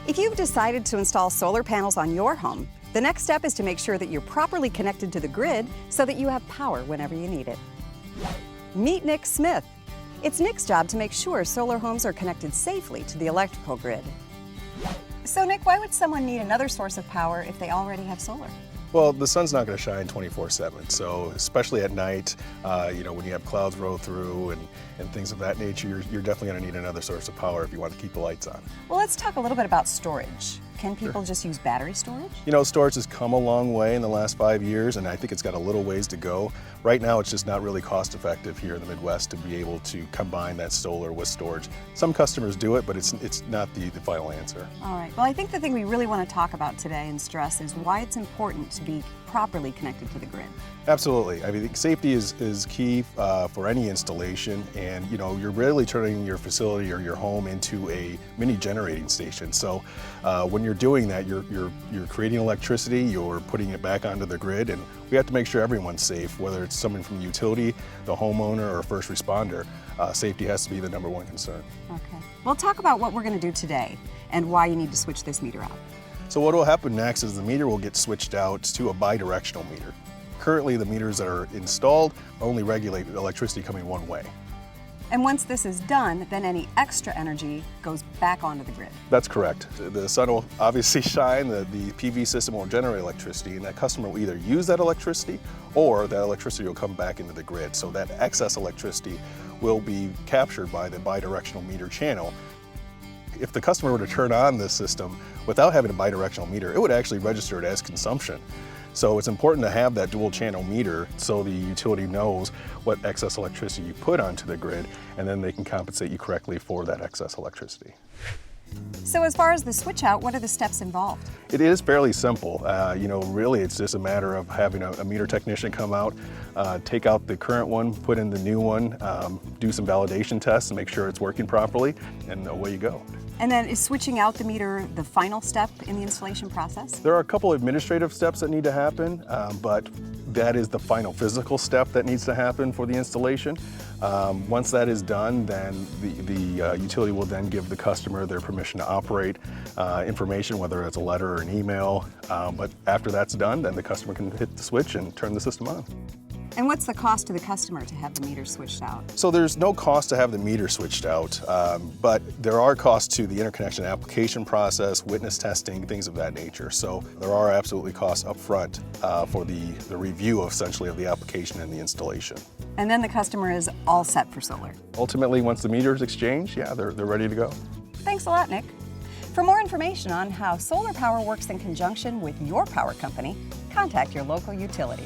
If you've decided to install solar panels on your home, the next step is to make sure that you're properly connected to the grid so that you have power whenever you need it. Meet Nick Smith. It's Nick's job to make sure solar homes are connected safely to the electrical grid. So Nick, why would someone need another source of power if they already have solar? Well, the sun's not going to shine 24/7, so especially at night, when you have clouds roll through and things of that nature, you're definitely going to need another source of power if you want to keep the lights on. Well, let's talk a little bit about storage. Can people just use battery storage? Storage has come a long way in the last 5 years, and I think it's got a little ways to go. Right now, it's just not really cost effective here in the Midwest to be able to combine that solar with storage. Some customers do it, but it's not the final answer. All right. Well, I think the thing we really want to talk about today and stress is why it's important to be properly connected to the grid. Absolutely. I mean, safety is key for any installation, and you're really turning your facility or your home into a mini generating station. So when you're doing that, you're creating electricity, you're putting it back onto the grid, and we have to make sure everyone's safe, whether it's someone from the utility, the homeowner, or a first responder. Safety has to be the #1 concern. Okay. Well, talk about what we're going to do today and why you need to switch this meter out. So what will happen next is the meter will get switched out to a bidirectional meter. Currently, the meters that are installed only regulate electricity coming one way. And once this is done, then any extra energy goes back onto the grid. That's correct. The sun will obviously shine, the PV system will generate electricity, and that customer will either use that electricity or that electricity will come back into the grid. So that excess electricity will be captured by the bidirectional meter channel. If the customer were to turn on this system without having a bidirectional meter, it would actually register it as consumption. So it's important to have that dual channel meter so the utility knows what excess electricity you put onto the grid, and then they can compensate you correctly for that excess electricity. So as far as the switch out, what are the steps involved? It is fairly simple. Really it's just a matter of having a meter technician come out, take out the current one, put in the new one, do some validation tests and make sure it's working properly, and away you go. And then is switching out the meter the final step in the installation process? There are a couple of administrative steps that need to happen, but that is the final physical step that needs to happen for the installation. Once that is done, then the utility will then give the customer their permission to operate information, whether it's a letter or an email. But after that's done, then the customer can hit the switch and turn the system on. And what's the cost to the customer to have the meter switched out? So there's no cost to have the meter switched out, but there are costs to the interconnection application process, witness testing, things of that nature. So there are absolutely costs up front for the review essentially of the application and the installation. And then the customer is all set for solar. Ultimately, once the meter is exchanged, yeah, they're ready to go. Thanks a lot, Nick. For more information on how solar power works in conjunction with your power company, contact your local utility.